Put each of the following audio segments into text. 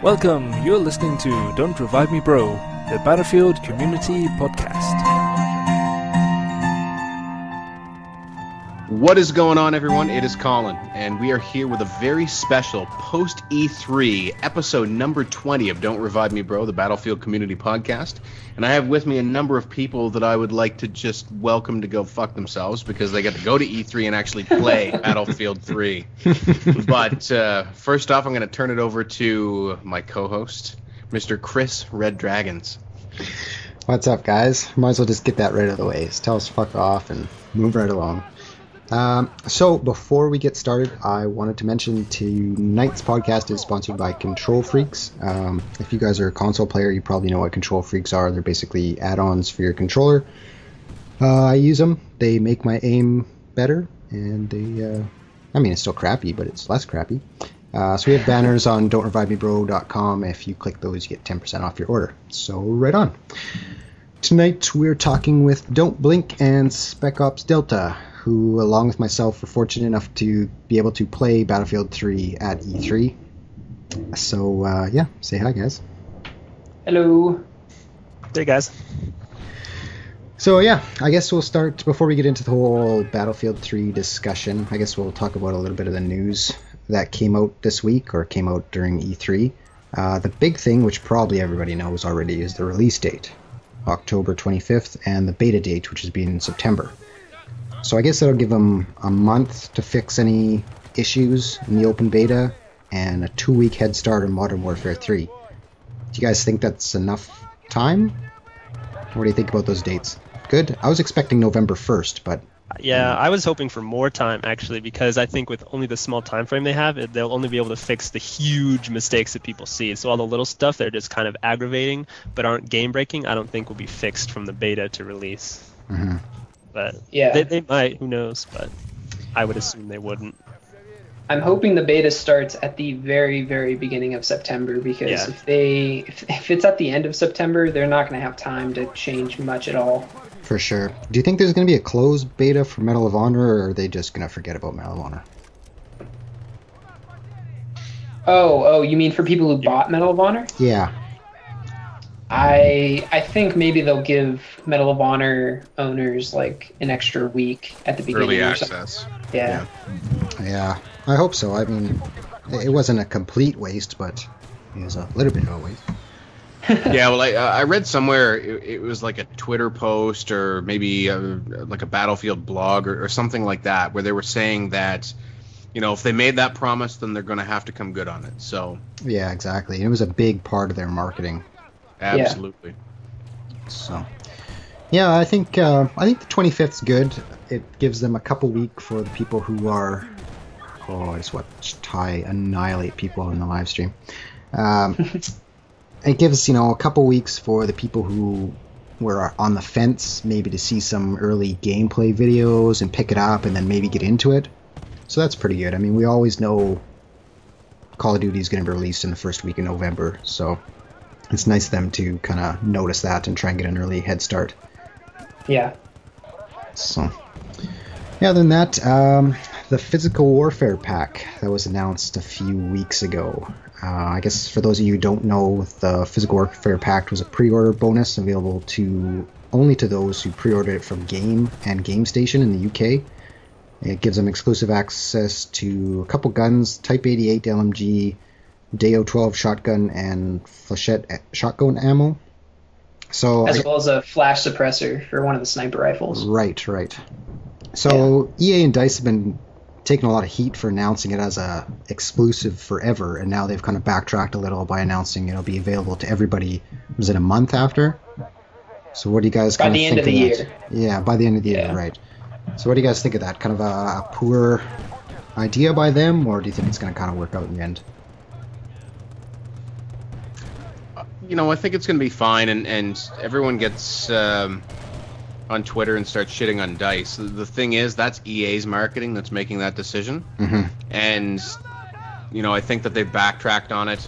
Welcome, you're listening to Don't Revive Me Bro, the Battlefield Community Podcast. What is going on, everyone? It is Colin, and we are here with a very special post-E3 episode number 20 of Don't Revive Me Bro, the Battlefield Community Podcast. And I have with me a number of people that I would like to just welcome to go fuck themselves because they get to go to E3 and actually play Battlefield 3. But first off, I'm going to turn it over to my co-host, Mr. Chris Red Dragons. What's up, guys? Might as well just get that right out of the way. Just tell us to fuck off and move right along. So before we get started, I wanted to mention tonight's podcast is sponsored by Control Freaks. If you guys are a console player, you probably know what Control Freaks are. They're basically add-ons for your controller. I use them. They make my aim better, and they, I mean, it's still crappy, but it's less crappy. So we have banners on don'trevivemebro.com. If you click those, you get 10% off your order. So right on. Tonight we're talking with Don't Blink and SpcOpsDelta, who, along with myself, were fortunate enough to be able to play Battlefield 3 at E3. So, yeah, say hi, guys. Hello. Hey, guys. So, yeah, I guess we'll start, before we get into the whole Battlefield 3 discussion, I guess we'll talk about a little bit of the news that came out this week, or came out during E3. The big thing, which probably everybody knows already, is the release date, October 25th, and the beta date, which is being September. So I guess that'll give them a month to fix any issues in the open beta and a 2-week head start on Modern Warfare 3. Do you guys think that's enough time? What do you think about those dates? Good? I was expecting November 1st, but... Yeah, I was hoping for more time, actually, because I think with only the small time frame they have, they'll only be able to fix the huge mistakes that people see. So all the little stuff that are just kind of aggravating but aren't game-breaking, I don't think will be fixed from the beta to release. Mm-hmm. But yeah, they might, who knows, but I would assume they wouldn't. I'm hoping the beta starts at the very, very beginning of September, because if it's at the end of September, they're not going to have time to change much at all. For sure. Do you think there's going to be a closed beta for Medal of Honor, or are they just going to forget about Medal of Honor? Oh, you mean for people who bought Medal of Honor? Yeah. I think maybe they'll give Medal of Honor owners like an extra week at the beginning. Early access. Yeah. Yeah, I hope so. I mean, it wasn't a complete waste, but it was a little bit of a waste. Yeah, well, I read somewhere it was like a Twitter post or maybe like a Battlefield blog or something like that, where they were saying that, you know, if they made that promise, then they're going to have to come good on it. So yeah, exactly. It was a big part of their marketing. Absolutely. Yeah. So yeah, I think the 25th is good. It gives them a couple weeks for the people who are. Oh, I just watched Ty annihilate people in the live stream. It gives, you know, a couple weeks for the people who were on the fence, maybe to see some early gameplay videos and pick it up and then maybe get into it. So that's pretty good. I mean, we always know Call of Duty is going to be released in the first week in November, so it's nice of them to kind of notice that and try and get an early head start. Yeah. So, yeah, other than that, the Physical Warfare Pack that was announced a few weeks ago. I guess for those of you who don't know, the Physical Warfare Pack was a pre-order bonus available only to those who pre-ordered it from Game and GameStation in the UK. It gives them exclusive access to a couple guns, Type 88 LMG, Deo 12 shotgun, and Flechette shotgun ammo. So as well as a flash suppressor for one of the sniper rifles. Right. So yeah. EA and DICE have been taking a lot of heat for announcing it as a exclusive forever, and now they've kind of backtracked a little by announcing it'll be available to everybody. Was it a month after? So what do you guys kind of think of that? By the end of the year. Yeah, by the end of the year, right. So what do you guys think of that? Kind of a poor idea by them, or do you think it's going to kind of work out in the end? You know, I think it's going to be fine, and everyone gets on Twitter and starts shitting on DICE. The thing is, that's EA's marketing that's making that decision. Mm-hmm. And, you know, I think that they've backtracked on it.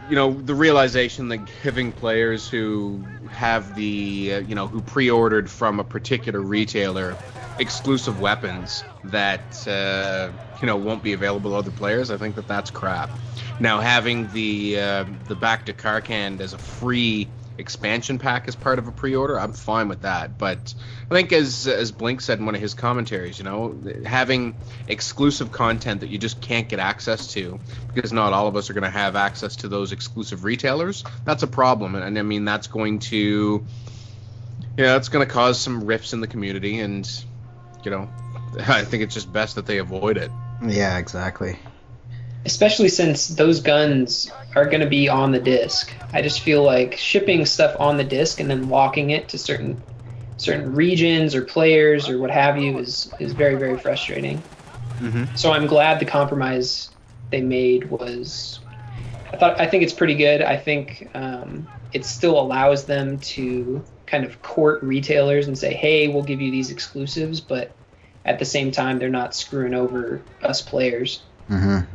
You know, the realization that giving players who have the, you know, who pre-ordered from a particular retailer exclusive weapons that won't be available to other players, I think that's crap. Now, having the Back to Karkand as a free expansion pack as part of a pre-order, I'm fine with that. But I think, as Blink said in one of his commentaries, having exclusive content that you just can't get access to, because not all of us are going to have access to those exclusive retailers, that's a problem. And I mean, that's going to cause some rifts in the community, and I think it's just best that they avoid it. Yeah, exactly. Especially since those guns are going to be on the disc. I just feel like shipping stuff on the disc and then locking it to certain regions or players or what have you is very, very frustrating. Mm-hmm. So I'm glad the compromise they made was... I think it's pretty good. I think it still allows them to kind of court retailers and say, hey, we'll give you these exclusives, but at the same time, they're not screwing over us players. Mm-hmm.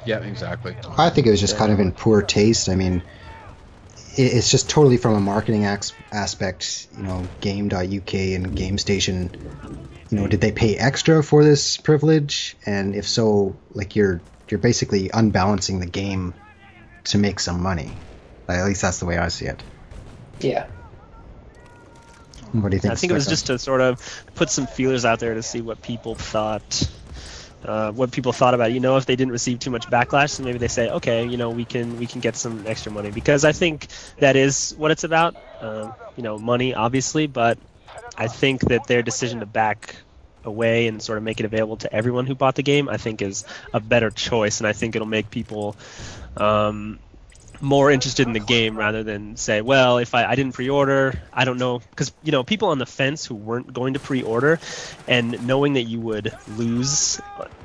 Yeah, exactly. I think it was just kind of in poor taste. I mean, it's just totally from a marketing aspect, Game.uk and GameStation, did they pay extra for this privilege? And if so, like, you're basically unbalancing the game to make some money. At least that's the way I see it. Yeah. What do you think? I think it was just to sort of put some feelers out there to see what people thought. About it. If they didn't receive too much backlash, then maybe they say, okay, we can get some extra money, because I think that is what it's about. Money, obviously, but I think that their decision to back away and sort of make it available to everyone who bought the game, I think, is a better choice, and I think it'll make people more interested in the game rather than say, well, if I didn't pre-order, I don't know, because people on the fence who weren't going to pre-order and knowing that you would lose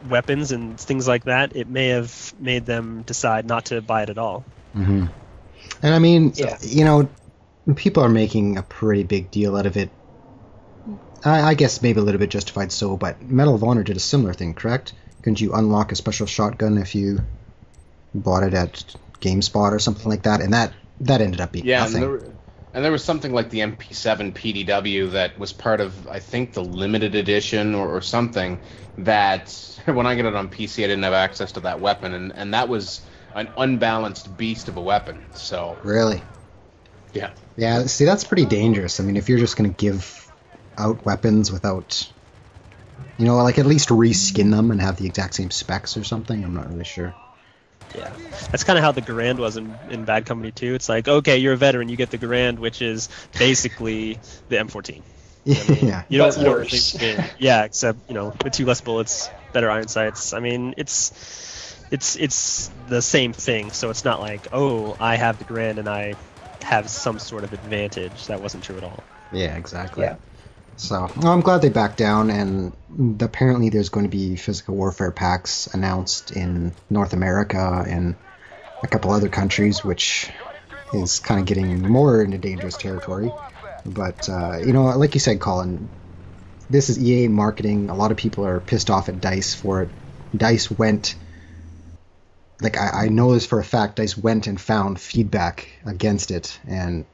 weapons and things like that, it may have made them decide not to buy it at all. Mm-hmm. And I mean, people are making a pretty big deal out of it. I guess maybe a little bit justified so, but Medal of Honor did a similar thing, correct? Couldn't you unlock a special shotgun if you bought it at GameSpot or something like that? And that ended up being nothing. And there was something like the MP7 PDW that was part of, I think, the limited edition or something, that when I get it on PC, I didn't have access to that weapon, and that was an unbalanced beast of a weapon. So really, yeah. See, that's pretty dangerous. I mean, if you're just going to give out weapons without, like at least reskin them and have the exact same specs or something, I'm not really sure. Yeah, that's kind of how the Garand was in Bad Company 2. It's like, okay, you're a veteran, you get the Garand, which is basically the M14. Yeah. You don't worse. Yeah, except with 2 less bullets, better iron sights. I mean, it's the same thing. So it's not like, oh, I have the Garand and I have some sort of advantage. That wasn't true at all. Yeah, exactly. Yeah. So I'm glad they backed down, and apparently there's going to be physical warfare packs announced in North America and a couple other countries, which is kind of getting more into dangerous territory. But, like you said, Colin, this is EA marketing. A lot of people are pissed off at DICE for it. DICE went, I know this for a fact, DICE went and found feedback against it and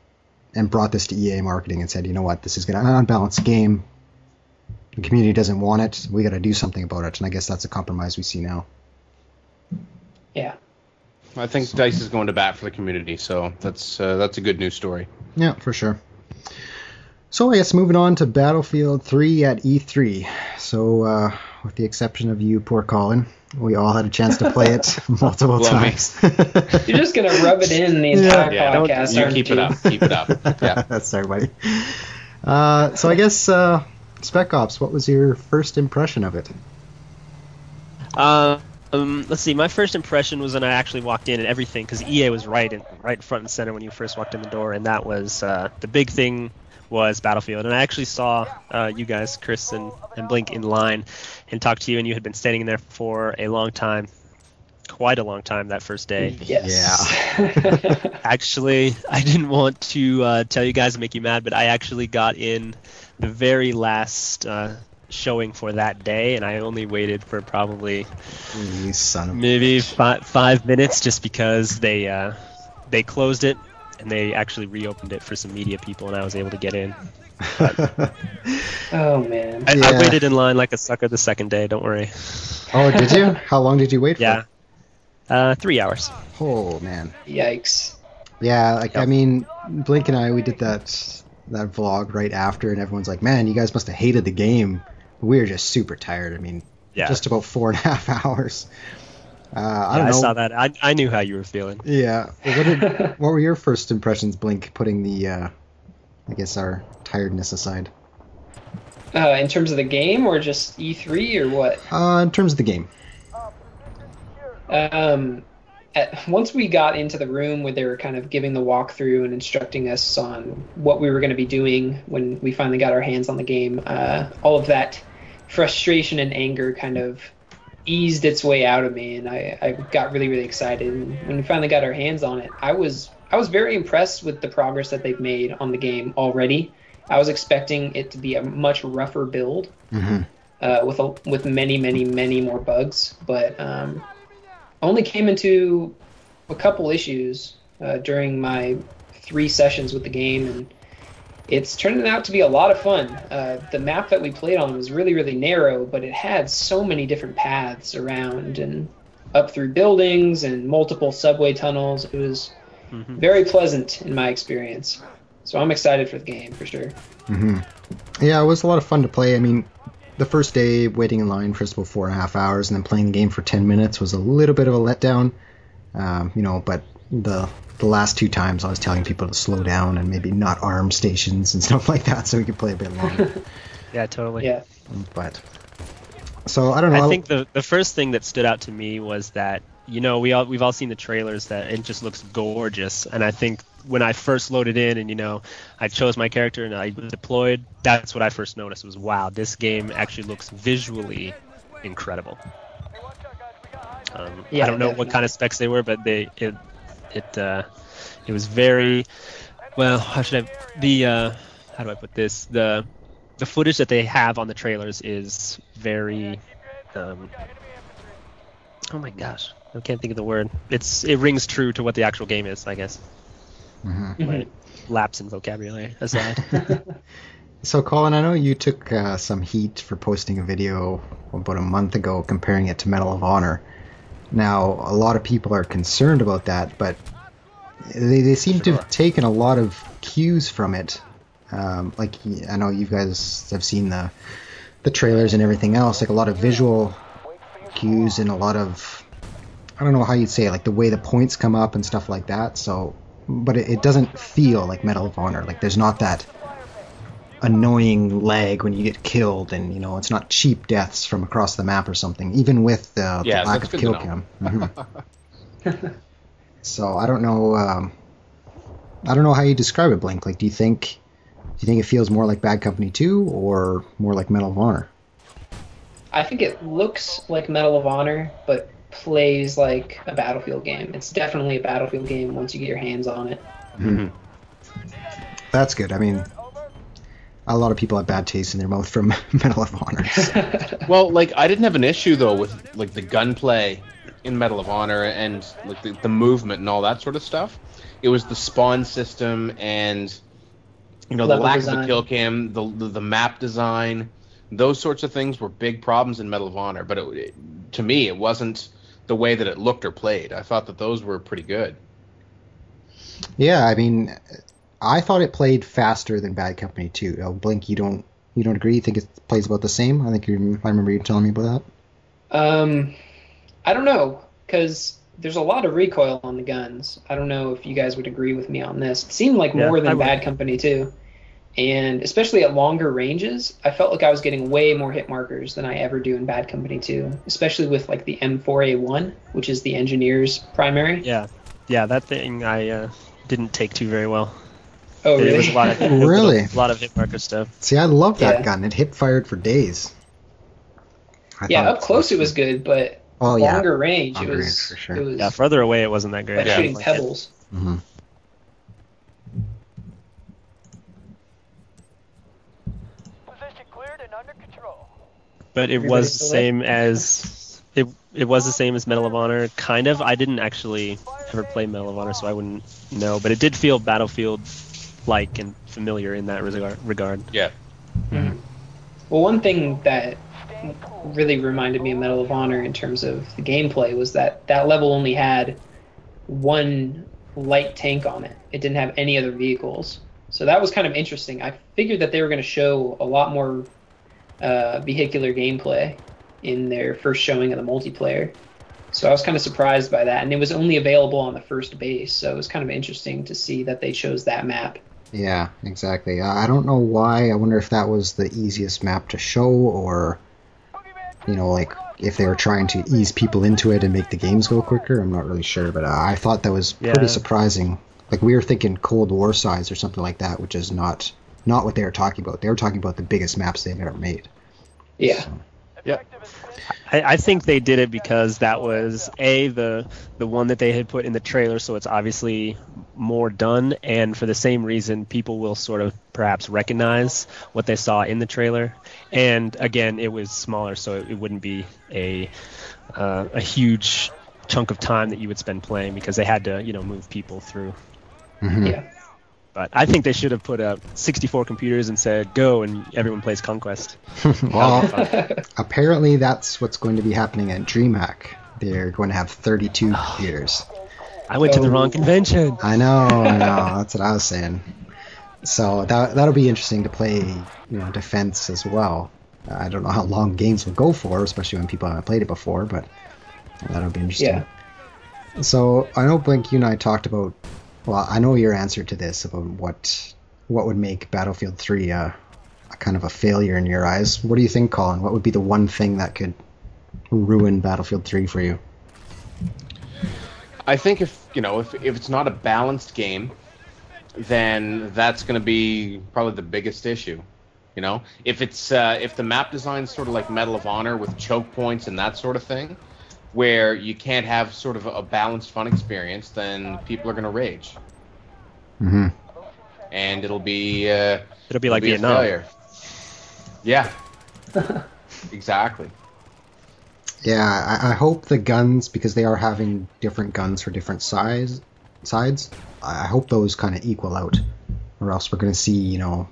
brought this to EA marketing and said, you know what, this is going to unbalance the game. The community doesn't want it. We got to do something about it. And I guess that's a compromise we see now. Yeah. I think DICE is going to bat for the community, so that's a good news story. Yeah, for sure. So I guess moving on to Battlefield 3 at E3. So with the exception of you, poor Colin, we all had a chance to play it multiple times. You're just going to rub it in the entire podcast, aren't you? Keep it up. Keep it up. Yeah. That's everybody. So I guess, Spec Ops, what was your first impression of it? Let's see. My first impression was when I actually walked in and everything, because EA was right front and center when you first walked in the door, and that was the big thing was Battlefield. And I actually saw you guys, Chris and Blink, in line and talked to you, and you had been standing in there for a long time, quite a long time that first day. Yes. Yeah. Actually, I didn't want to tell you guys and make you mad, but I actually got in the very last showing for that day, and I only waited for probably maybe 5 minutes, just because they closed it and they actually reopened it for some media people, and I was able to get in. Oh man. I waited in line like a sucker the second day. Don't worry. Oh, did you? How long did you wait for? Yeah, 3 hours. Oh man. Yikes. Yeah, like Yep. I mean, Blink and I, we did that vlog right after, and everyone's like, "Man, you guys must have hated the game." We were just super tired. I mean, Yeah. just about 4.5 hours. I don't I know. saw that. I knew how you were feeling. Yeah. What were your first impressions, Blink? Putting the, I guess our tiredness aside. In terms of the game, or just E3, or what? In terms of the game. Once we got into the room where they were kind of giving the walkthrough and instructing us on what we were going to be doing when we finally got our hands on the game, all of that frustration and anger kind of eased its way out of me, and I got really, really excited. And when we finally got our hands on it, I was very impressed with the progress that they've made on the game already. I was expecting it to be a much rougher build, with many, many, many more bugs, but only came into a couple issues during my 3 sessions with the game, and it's turning out to be a lot of fun. The map that we played on was really, really narrow, but it had so many different paths around and up through buildings and multiple subway tunnels. It was very pleasant in my experience. So I'm excited for the game, for sure. Yeah, it was a lot of fun to play. I mean, the first day waiting in line for about 4.5 hours and then playing the game for 10 minutes was a little bit of a letdown. But the last 2 times I was telling people to slow down and maybe not arm stations and stuff like that so we could play a bit longer. Yeah, totally. Yeah. But so I don't know. I think the first thing that stood out to me was that, we've all seen the trailers, that it just looks gorgeous, and I think when I first loaded in and I chose my character and I deployed, that's what I first noticed was, wow, this game actually looks visually incredible. I don't know what kind of specs they were, but it was very well. How do I put this? The footage that they have on the trailers is very. Oh my gosh, I can't think of the word. It rings true to what the actual game is, I guess. Like, lapse in vocabulary aside. So, Colin, I know you took some heat for posting a video about a month ago comparing it to Medal of Honor. Now, a lot of people are concerned about that, but they seem to have taken a lot of cues from it. Like, I know you guys have seen the trailers and everything else, like a lot of visual cues and a lot of, I don't know how you'd say it, like the way the points come up and stuff like that. So, but it doesn't feel like Medal of Honor. Like, there's not that annoying lag when you get killed, and it's not cheap deaths from across the map or something, even with the lack of kill cam. So I don't know how you describe it, Blink. Like, do you think it feels more like Bad Company 2 or more like Medal of Honor? I think it looks like Medal of Honor, but plays like a Battlefield game. It's definitely a Battlefield game once you get your hands on it. That's good. I mean, a lot of people have bad taste in their mouth from Medal of Honor. Well, like, I didn't have an issue though with like the gunplay in Medal of Honor and like the movement and all that sort of stuff. It was the spawn system and the lack of the kill cam, the map design. Those sorts of things were big problems in Medal of Honor, but to me, it wasn't the way that it looked or played. I thought that those were pretty good. Yeah, I mean, I thought it played faster than Bad Company 2. Blink, you don't agree? You think it plays about the same? I remember you telling me about that. I don't know, because there's a lot of recoil on the guns. I don't know if you guys would agree with me on this. It seemed like more than Bad Company 2. And especially at longer ranges, I felt like I was getting way more hit markers than I ever do in Bad Company 2, especially with like the M4A1, which is the engineer's primary. Yeah, that thing I didn't take to very well. Oh, really? It was a lot of a lot of hit marker stuff. See, I love that gun. It hit fired for days. Up close it was good, but longer range, it was for sure. It was, yeah, further away it wasn't that great. Like shooting pebbles. Mm-hmm. But it was the same as Medal of Honor, kind of. I didn't actually ever played Medal of Honor, so I wouldn't know. But it did feel Battlefield-like and familiar in that regard. Yeah. Mm-hmm. Well, one thing that really reminded me of Medal of Honor in terms of the gameplay was that level only had one light tank on it. It didn't have any other vehicles. So that was kind of interesting. I figured that they were going to show a lot more vehicular gameplay in their first showing of the multiplayer. So I was kind of surprised by that. And it was only available on the first base. So it was kind of interesting to see that they chose that map. Yeah, exactly. I don't know why. I wonder if that was the easiest map to show, or, you know, like if they were trying to ease people into it and make the games go quicker. I'm not really sure, but I thought that was pretty surprising. Like, we were thinking Cold War size or something like that, which is not what they were talking about. They were talking about the biggest maps they've ever made. Yeah. So. Yeah. I think they did it because that was the one that they had put in the trailer, so it's obviously more done, and for the same reason, people will sort of perhaps recognize what they saw in the trailer. And again, it was smaller, so it wouldn't be a huge chunk of time that you would spend playing, because they had to, you know, move people through. Mm-hmm. Yeah. But I think they should have put up 64 computers and said, go, and everyone plays Conquest. Well, apparently that's what's going to be happening at DreamHack. They're going to have 32 computers. I went to the wrong convention. I know. That's what I was saying. So that'll be interesting to play, you know, Defense as well. I don't know how long games will go for, especially when people haven't played it before, but that'll be interesting. Yeah. So I know, Blink, you and I talked about, well, I know your answer to this about what would make Battlefield 3 a kind of a failure in your eyes. What do you think, Colin? What would be the one thing that could ruin Battlefield 3 for you? I think if it's not a balanced game, then that's going to be probably the biggest issue. You know, if the map design is sort of like Medal of Honor with choke points and that sort of thing, where you can't have sort of a balanced fun experience, then people are going to rage. Mm-hmm. And it'll be like Vietnam. A failure. Yeah. Exactly. Yeah, I hope the guns, because they are having different guns for different sides, I hope those kind of equal out, or else we're going to see, you know,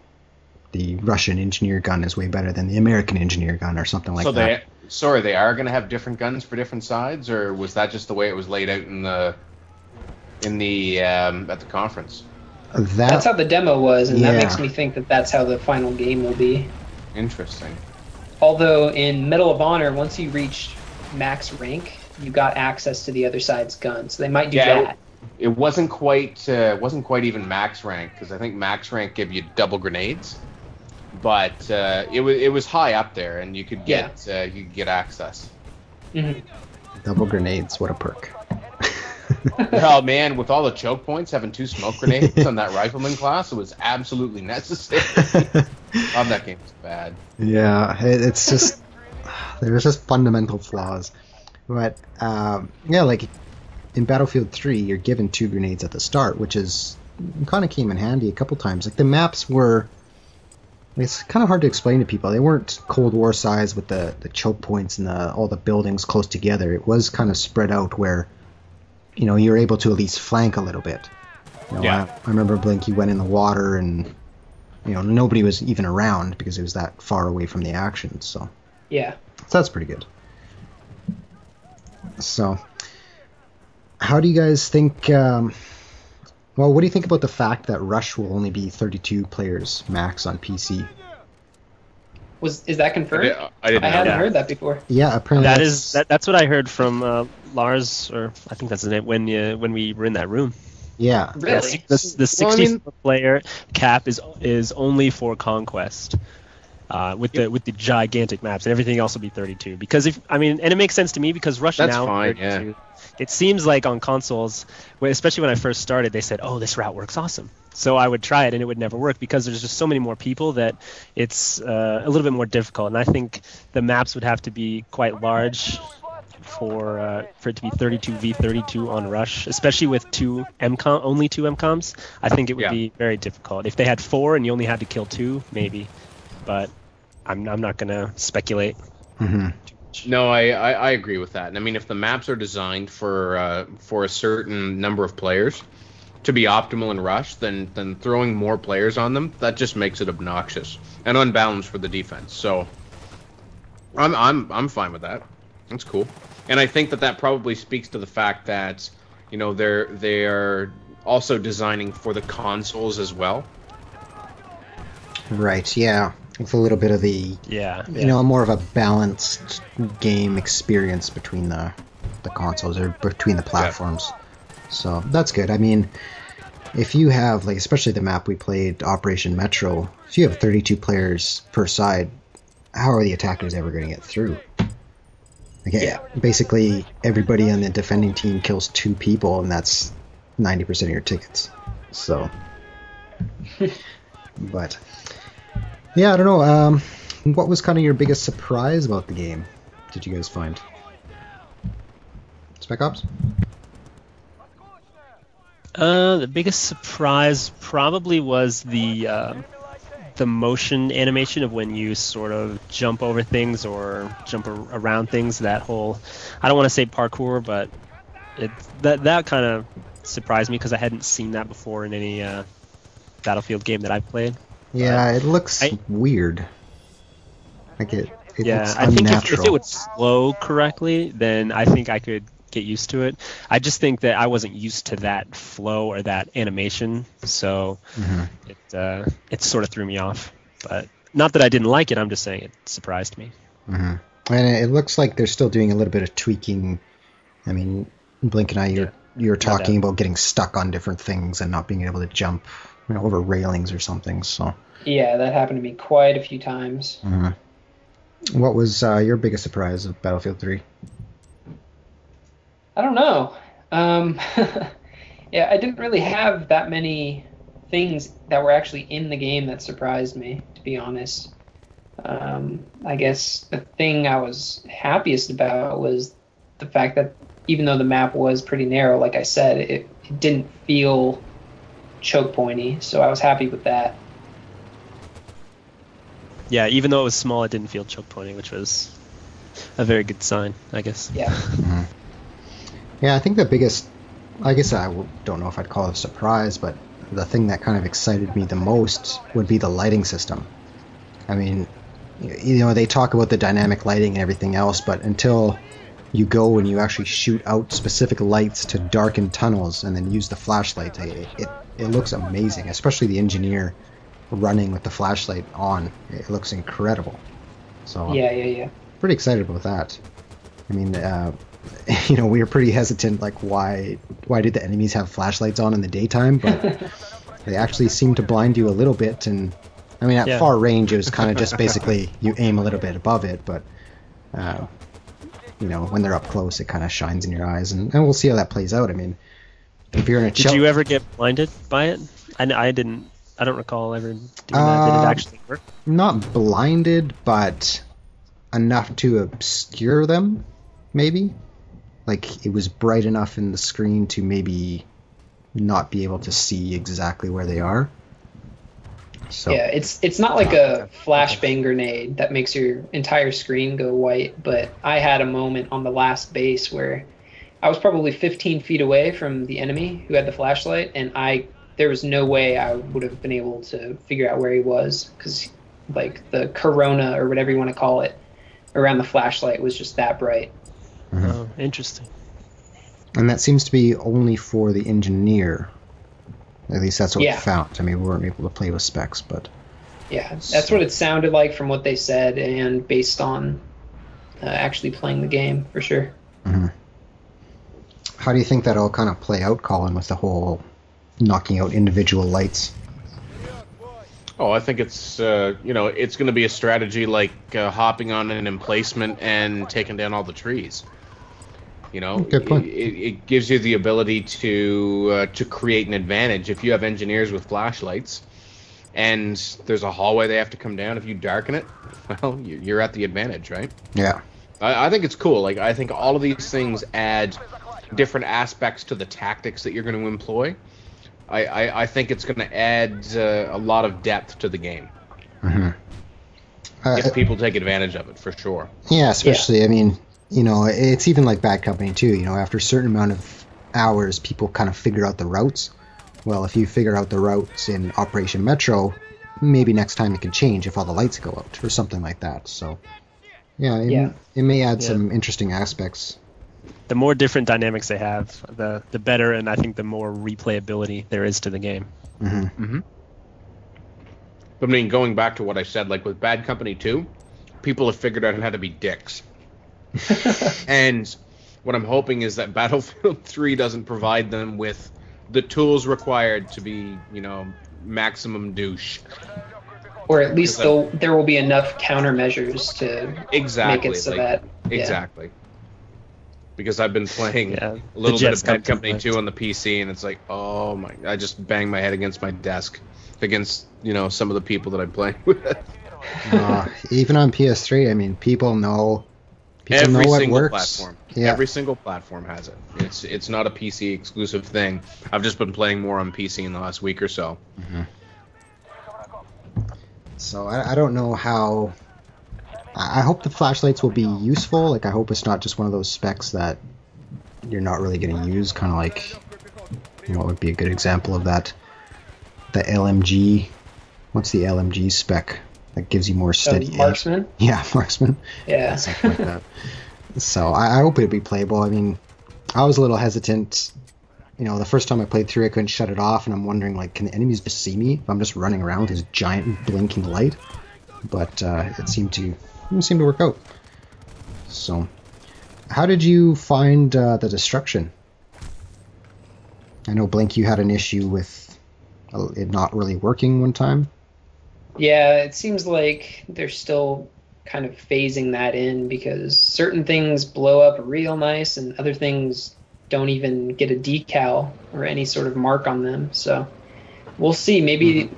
the Russian engineer gun is way better than the American engineer gun or something like that. They are going to have different guns for different sides, or was that just the way it was laid out at the conference? That's how the demo was, and that makes me think that that's how the final game will be. Interesting. Although in Medal of Honor, once you reach max rank, you got access to the other side's gun, so they might do that. It wasn't quite even max rank, because I think max rank gave you double grenades, but it was high up there, and you could get access. Mm-hmm. Double grenades, what a perk! Oh man, with all the choke points, having 2 smoke grenades on that rifleman class, it was absolutely necessary. Oh, that game was bad. Yeah, it's just there's just fundamental flaws. But like in Battlefield 3, you're given 2 grenades at the start, which kind of came in handy a couple times. Like the maps were, it's kind of hard to explain to people. They weren't Cold War size with the choke points and all the buildings close together. It was kind of spread out where, you know, you're able to at least flank a little bit. You know, yeah. I remember Blink, you went in the water and, you know, nobody was even around because it was that far away from the action. So that's pretty good. So how do you guys think, what do you think about the fact that Rush will only be 32 players max on PC? Is that confirmed? I hadn't heard that before. Yeah, apparently that's what I heard from Lars, or I think that's his name, when we were in that room. Yeah. Really? The 64-player cap is only for Conquest, with the gigantic maps, and everything else will be 32. Because and it makes sense to me, because Rush that's now fine, 32. yeah. It seems like on consoles, especially when I first started, they said, "Oh, this route works awesome." So I would try it, and it would never work, because there's just so many more people that it's a little bit more difficult. And I think the maps would have to be quite large for it to be 32v32 on Rush, especially with only two MCOMs. I think it would be very difficult. If they had 4 and you only had to kill 2, maybe, but I'm not gonna speculate. Mm-hmm. No, I agree with that. And I mean, if the maps are designed for a certain number of players to be optimal in Rush, then throwing more players on them, that just makes it obnoxious and unbalanced for the defense. So I'm fine with that. That's cool. And I think that probably speaks to the fact that, you know, they are also designing for the consoles as well. Right, yeah. With a little bit of the, you know, more of a balanced game experience between the consoles or between the platforms. Yeah. So that's good. I mean, if you have, like, especially the map we played, Operation Metro, if you have 32 players per side, how are the attackers ever going to get through? Like, basically, everybody on the defending team kills 2 people, and that's 90% of your tickets. So, but yeah, I don't know. What was kind of your biggest surprise about the game? Did you guys find? Spec Ops? The biggest surprise probably was the motion animation of when you sort of jump over things or jump around things. That whole, I don't want to say parkour, but that kind of surprised me because I hadn't seen that before in any Battlefield game that I've played. Yeah, it looks weird. Like it looks I think unnatural. if it would flow correctly, then I think I could get used to it. I just think that I wasn't used to that flow or that animation, so it sort of threw me off. But not that I didn't like it, I'm just saying it surprised me. And it looks like they're still doing a little bit of tweaking. I mean, Blink and I, you're talking about getting stuck on different things and not being able to jump, you know, over railings or something. So yeah, that happened to me quite a few times. What was your biggest surprise of Battlefield 3? I don't know. Yeah, I didn't really have that many things that were actually in the game that surprised me, to be honest. I guess the thing I was happiest about was the fact that even though the map was pretty narrow, like I said, it didn't feel choke pointy, so I was happy with that. Yeah, even though it was small, it didn't feel choke pointy, which was a very good sign, I guess. Yeah. Yeah, I think the biggest, I guess I don't know if I'd call it a surprise, but the thing that kind of excited me the most would be the lighting system. I mean, you know, they talk about the dynamic lighting and everything else, but until you go and you actually shoot out specific lights to darken tunnels and then use the flashlight, it looks amazing, especially the engineer running with the flashlight on. It looks incredible. So yeah. Pretty excited about that. I mean, you know, we were pretty hesitant, like, why did the enemies have flashlights on in the daytime? But they actually seem to blind you a little bit, and I mean, at far range, it was kind of just basically you aim a little bit above it, but you know, when they're up close, it kind of shines in your eyes, and we'll see how that plays out. I mean, if you're in a did you ever get blinded by it? I didn't. I don't recall ever doing that. Did it actually work? Not blinded, but enough to obscure them, maybe. Like, it was bright enough in the screen to maybe not be able to see exactly where they are. So yeah, it's not like a flashbang grenade that makes your entire screen go white, but I had a moment on the last base where I was probably 15 feet away from the enemy who had the flashlight, and there was no way I would have been able to figure out where he was, because like the corona or whatever you want to call it around the flashlight was just that bright. Oh, interesting. And that seems to be only for the engineer. At least that's what we found. I mean, we weren't able to play with specs, but yeah, that's what it sounded like from what they said, and based on actually playing the game, for sure. How do you think that'll kind of play out, Colin, with the whole knocking out individual lights? Oh, I think it's you know, it's going to be a strategy like hopping on an emplacement and taking down all the trees. You know, good point. It gives you the ability to create an advantage. If you have engineers with flashlights and there's a hallway they have to come down, if you darken it, well, you're at the advantage, right? Yeah. I think it's cool. Like, I think all of these things add different aspects to the tactics that you're going to employ. I think it's going to add a lot of depth to the game. if people take advantage of it, for sure. Yeah, especially, I mean, it's even like Bad Company too. After a certain amount of hours, people kind of figure out the routes. Well, if you figure out the routes in Operation Metro, maybe next time it can change if all the lights go out or something like that. So, it may add some interesting aspects. The more different dynamics they have, the better, and I think the more replayability there is to the game. Mm-hmm. Mm-hmm. But I mean, going back to what I said, like with Bad Company 2, people have figured out how to be dicks. And what I'm hoping is that Battlefield 3 doesn't provide them with the tools required to be, maximum douche. Or at least there will be enough countermeasures to make it so that... Exactly. Because I've been playing a little bit of Bad Company 2 on the PC, and it's like, oh my... I just bang my head against my desk against, some of the people that I'm playing with. Even on PS3, I mean, people know what works. Platform. Yeah. Every single platform has it. It's not a PC exclusive thing. I've just been playing more on PC in the last week or so. Mm-hmm. So I don't know how... I hope the flashlights will be useful. Like, I hope it's not just one of those specs that you're not really going to use. Kind of like, what would be a good example of that? The LMG... What's the LMG spec that gives you more steady... Marksman? Yeah, Marksman. Yeah. Something like that. So I hope it'll be playable. I mean, I was a little hesitant. The first time I played through, I couldn't shut it off, and I'm wondering, like, can the enemies just see me if I'm just running around with this giant blinking light? But it seemed to work out. So, how did you find the destruction? I know, Blink, you had an issue with it not really working one time. Yeah, it seems like they're still kind of phasing that in, because certain things blow up real nice and other things don't even get a decal or any sort of mark on them. So we'll see. Maybe,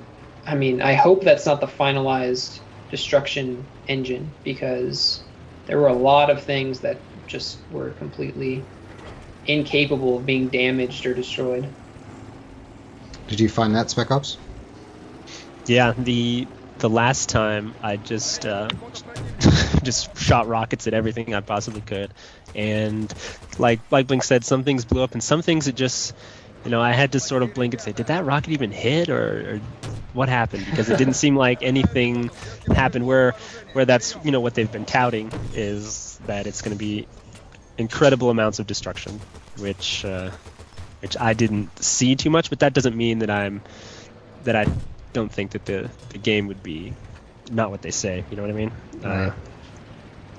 I mean, I hope that's not the finalized destruction engine, because there were a lot of things that just were completely incapable of being damaged or destroyed. Did you find that, Spec Ops? Yeah, the last time I just just shot rockets at everything I possibly could, and like Blink said, some things blew up, and some things it just, I had to sort of blink and say, did that rocket even hit, or what happened? Because it didn't seem like anything happened. Where that's what they've been touting is that it's going to be incredible amounts of destruction, which I didn't see too much, but that doesn't mean that I don't think that the game would be not what they say. You know what I mean?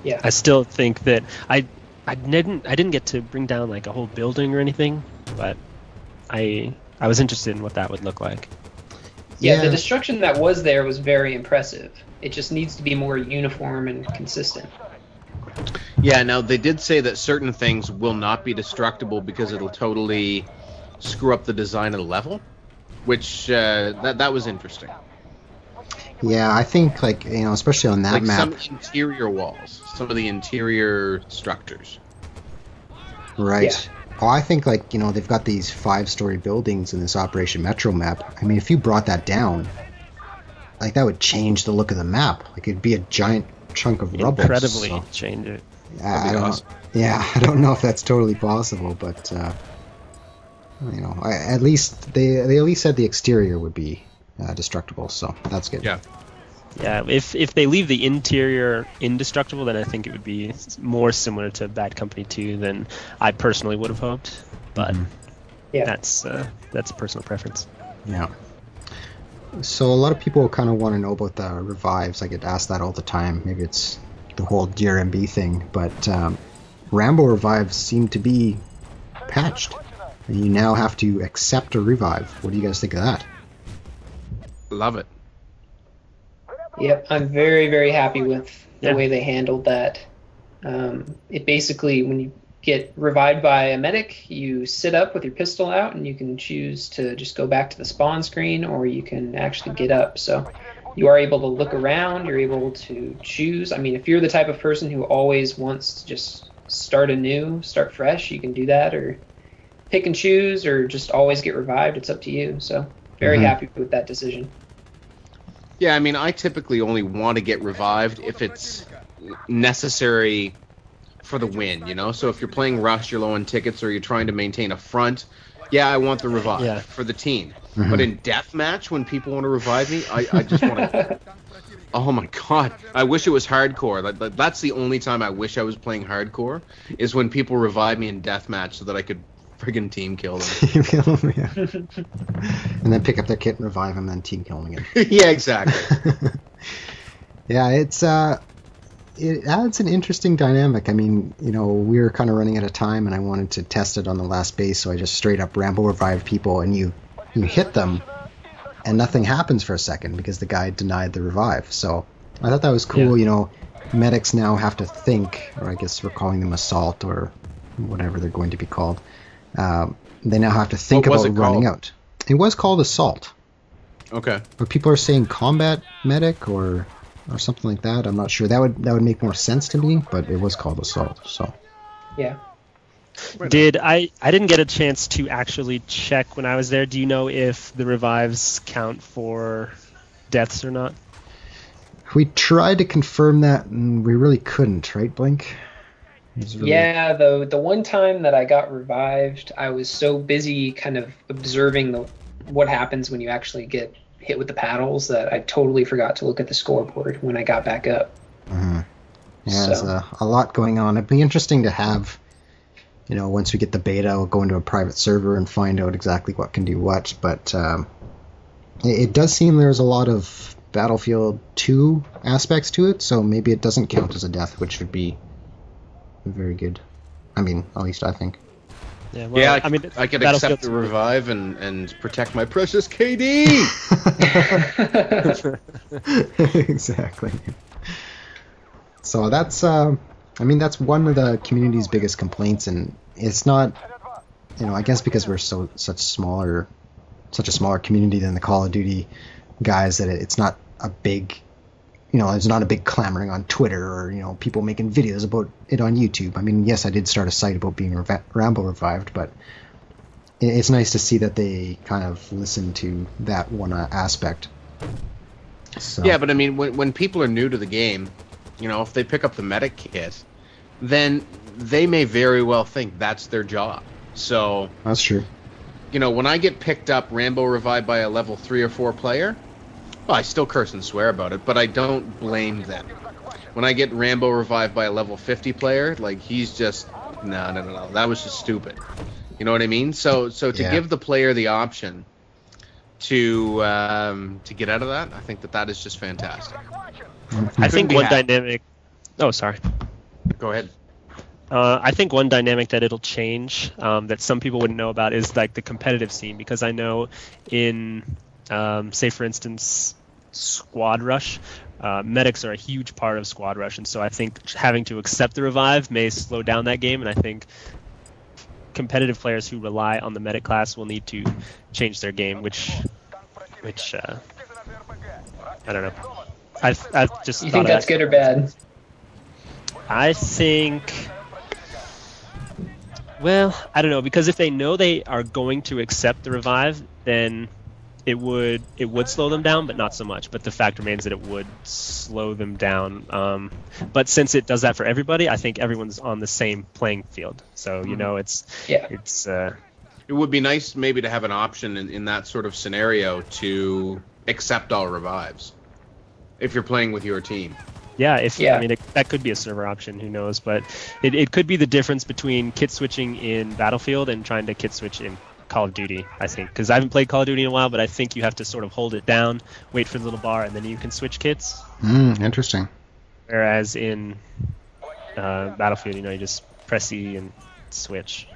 Yeah. I still think that I didn't get to bring down like a whole building or anything, but I was interested in what that would look like. Yeah, the destruction that was there was very impressive. It just needs to be more uniform and consistent. Yeah, now they did say that certain things will not be destructible because it'll totally screw up the design of the level, which that was interesting. Yeah, I think, like, especially on that like map. Some interior walls, some of the interior structures. Right. Yeah. Oh, I think, like, they've got these 5-story buildings in this Operation Metro map. I mean, if you brought that down, like, that would change the look of the map. Like, it'd be a giant chunk of rubble. Incredibly change it. I don't know if that's totally possible, but at least they at least said the exterior would be destructible, so that's good. Yeah. Yeah, if they leave the interior indestructible, then I think it would be more similar to Bad Company 2 than I personally would have hoped. But that's a personal preference. Yeah. So a lot of people kind of want to know about the revives. I get asked that all the time. Maybe it's the whole DRMB thing, but Rambo revives seem to be patched. And you now have to accept a revive. What do you guys think of that? Love it. Yep, I'm very, very happy with the way they handled that. It basically, when you get revived by a medic, you sit up with your pistol out, and you can choose to just go back to the spawn screen, or you can actually get up. So you are able to look around, you're able to choose. I mean, if you're the type of person who always wants to just start anew, start fresh, you can do that, or pick and choose, or just always get revived. It's up to you. So very happy with that decision. Yeah, I mean, I typically only want to get revived if it's necessary for the win, you know? So if you're playing Rush, you're low on tickets, or you're trying to maintain a front, yeah, I want the revive for the team. Mm-hmm. But in deathmatch, when people want to revive me, I just want to... Oh my god, I wish it was hardcore. That's the only time I wish I was playing hardcore, is when people revive me in deathmatch so that I could friggin' team kill them. Yeah. And then pick up their kit and revive them, then team killing again. Yeah, exactly. Yeah, it adds an interesting dynamic. I mean, you know, we were kind of running out of time, and I wanted to test it on the last base, so I just straight up Rambo revived people, and you hit them, and nothing happens for a second because the guy denied the revive. So I thought that was cool. You know, medics now have to think, or I guess we're calling them assault or whatever they're going to be called. They now have to think about running out. It was called assault. Okay. But people are saying combat medic or something like that. I'm not sure. That would make more sense to me, but it was called assault. So. Yeah. I didn't get a chance to actually check when I was there. Do you know if the revives count for deaths or not? We tried to confirm that, and we really couldn't, right, Blink? Really... Yeah, the one time that I got revived, I was so busy kind of observing what happens when you actually get hit with the paddles that I totally forgot to look at the scoreboard when I got back up. Mm-hmm. Yeah, there's a lot going on. It'd be interesting to have... You know, once we get the beta, we'll go into a private server and find out exactly what can do what. But it does seem there's a lot of Battlefield 2 aspects to it, so maybe it doesn't count as a death, which would be very good. I mean, at least I think. Yeah, well, I mean, I could accept the revive and protect my precious KD! Exactly. So that's... I mean, that's one of the community's biggest complaints, and it's not, you know, I guess because we're such a smaller community than the Call of Duty guys, that it's not a big, you know, there's not a big clamoring on Twitter or, you know, people making videos about it on YouTube. I mean, yes, I did start a site about being Rambo revived, but it's nice to see that they kind of listen to that one aspect. So. Yeah, but I mean, when people are new to the game, you know, if they pick up the medic kit, then they may very well think that's their job. So that's true. You know, when I get picked up Rambo revived by a level 3 or 4 player, well, I still curse and swear about it, but I don't blame them. When I get Rambo revived by a level 50 player, like, he's just no, that was just stupid. You know what I mean? So to give the player the option to get out of that, I think that is just fantastic. I think one dynamic... Oh, sorry. Go ahead. I think one dynamic that it'll change that some people wouldn't know about is like the competitive scene, because I know in, say for instance, Squad Rush, medics are a huge part of Squad Rush, and so I think having to accept the revive may slow down that game, and I think competitive players who rely on the medic class will need to change their game, which I don't know. I've just. You think that's good or bad? I think. Well, I don't know, because if they know they are going to accept the revive, then it would slow them down, but not so much. But the fact remains that it would slow them down. But since it does that for everybody, I think everyone's on the same playing field. So you know, it's. It would be nice maybe to have an option in that sort of scenario to accept all revives if you're playing with your team. I mean, that could be a server option, who knows, but it could be the difference between kit switching in Battlefield and trying to kit switch in Call of Duty, I think, because I haven't played Call of Duty in a while, but I think you have to sort of hold it down, wait for the little bar, and then you can switch kits. Interesting. Whereas in Battlefield, you know, you just press E and switch.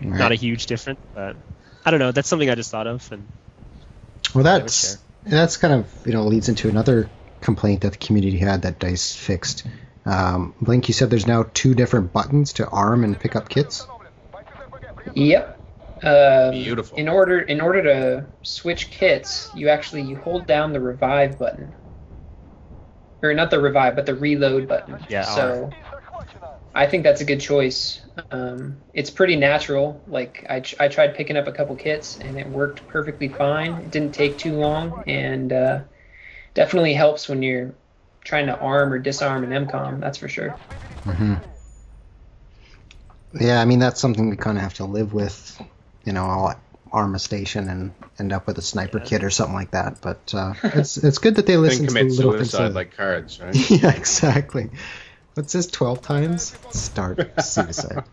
Right. Not a huge difference, but I don't know, that's something I just thought of. And well, that's kind of, you know, leads into another complaint that the community had that DICE fixed. Blink, you said there's now 2 different buttons to arm and pick up kits? Yep. Beautiful. In order to switch kits, you hold down the revive button. Or not the revive, but the reload button. Yeah. So I think that's a good choice. It's pretty natural. Like I tried picking up a couple kits and it worked perfectly fine. It didn't take too long, and definitely helps when you're trying to arm or disarm an MCOM, that's for sure. Mm-hmm. Yeah, I mean, that's something we kind of have to live with, I'll arm a station and end up with a sniper kit or something like that. But it's good that they listen to the commit little things. suicide like cards, right? Yeah, exactly. What's this, 12 times? Start suicide.